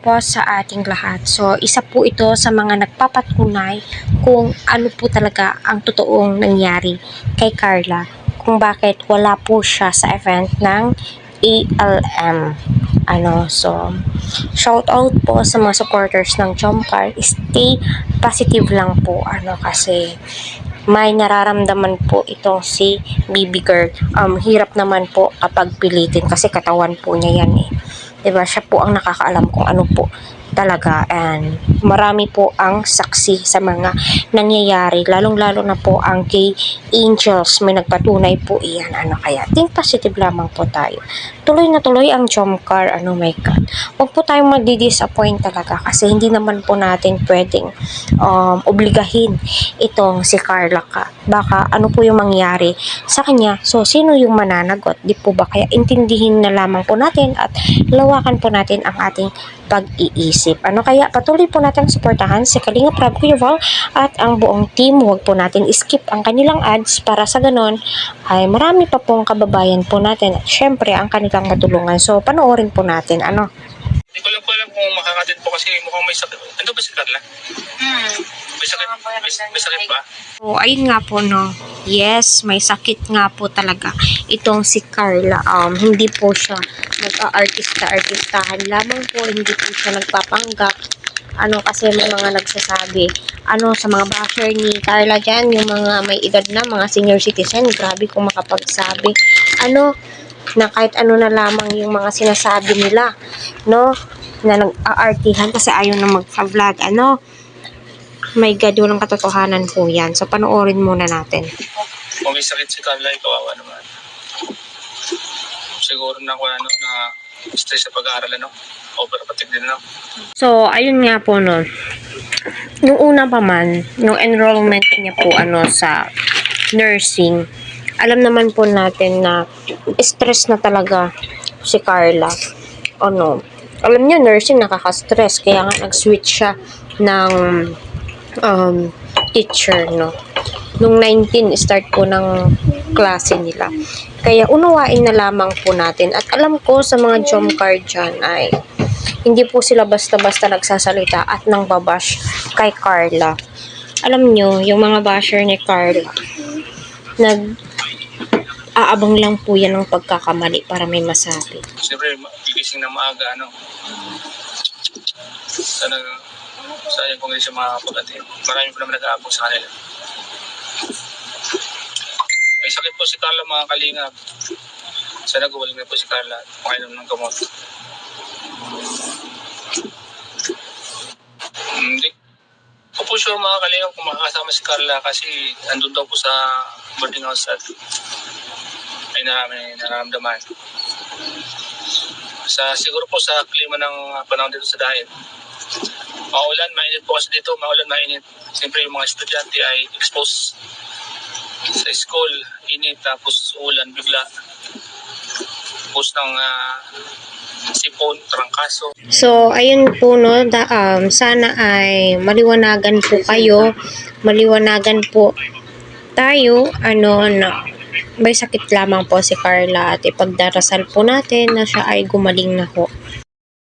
po sa ating lahat. So, isa po ito sa mga nagpapatunay kung ano po talaga ang totoong nangyari kay Carla. Kung bakit wala po siya sa event ng ALM. So, shout out po sa mga supporters ng Jomcar. Stay positive lang po, kasi may nararamdaman po itong si baby girl. Hirap naman po kapag pilitin kasi katawan po niya yan eh. Diba? Siya po ang nakakaalam kung ano po talaga, and marami po ang saksi sa mga nangyayari, lalong-lalo na po ang kay Angels, may nagpatunay po iyan. Kaya think positive lamang po tayo, tuloy na tuloy ang Jomcar. My God, huwag po tayong madi-disappoint talaga kasi hindi naman po natin pwedeng obligahin itong si Carla baka ano po yung mangyari sa kanya. So sino yung mananagot, di po ba? Kaya intindihin na lamang po natin at lawakan po natin ang ating pag-iisip. Kaya patuloy po natin suportahan si Kalinga Prab, Kuya Val at ang buong team. Huwag po natin skip ang kanilang ads para sa ganon ay marami pa pong kababayan po natin at syempre ang kanilang matulungan. So panoorin po natin. Hindi ko lang po alam kung makakatid po kasi mukhang may sakit. Ano ba si Carla? May sakit? May sakit ba? So, ayun nga po, no. Yes, may sakit nga po talaga itong si Carla. Hindi po siya nag-artista-artistahan lamang po. Hindi po siya nagpapanggap. Kasi may mga nagsasabi, sa mga basher ni Carla dyan, yung mga may edad na, mga senior citizen, grabe kung makapagsabi. Na kahit ano na lamang yung mga sinasabi nila, no? Na nag-aartihan kasi ayaw na mag-vlog, may God, walang katotohanan po yan. So, panoorin muna natin. Kung may sakit si Carla, kawawa naman. Siguro na stress sa pag-aaral, overprotect din, So, ayun nga po, no. Nung una pa man, nung enrollment niya po, sa nursing, alam naman po natin na stress na talaga si Carla. Alam niyo, nursing nakaka-stress. Kaya nga, nag-switch siya ng teacher, no. Nung 19, start po ng klase nila. Kaya unawain na lamang po natin. At alam ko sa mga Jomcar dyan ay hindi po sila basta-basta nagsasalita at nang babash kay Carla. Alam nyo, yung mga basher ni Carla, aabang lang po yan ng pagkakamali para may masabi. Siyempre, gigising na maaga, sayang kung hindi siya makakapag-attend. Marami po naman nag-aabang sa kanila. May sakit po si Carla, mga kalingap. Sana gumaling na po si Carla at makainom ng gamot. Hindi ko po sure, mga kalingap, kung makakasama si Carla kasi andun daw po sa boarding house at ay nararamdaman. Siguro po sa klima ng panahon dito sa Daet. Maulan, mainit po kasi dito. Maulan, mainit. Siyempre yung mga estudyante ay exposed sa school. Init, tapos ulan, bigla. Tapos ng sipon, trangkaso. So, ayun po, no. Sana ay maliwanagan po kayo. Maliwanagan po tayo. May sakit lamang po si Carla at ipagdarasal po natin na siya ay gumaling na po.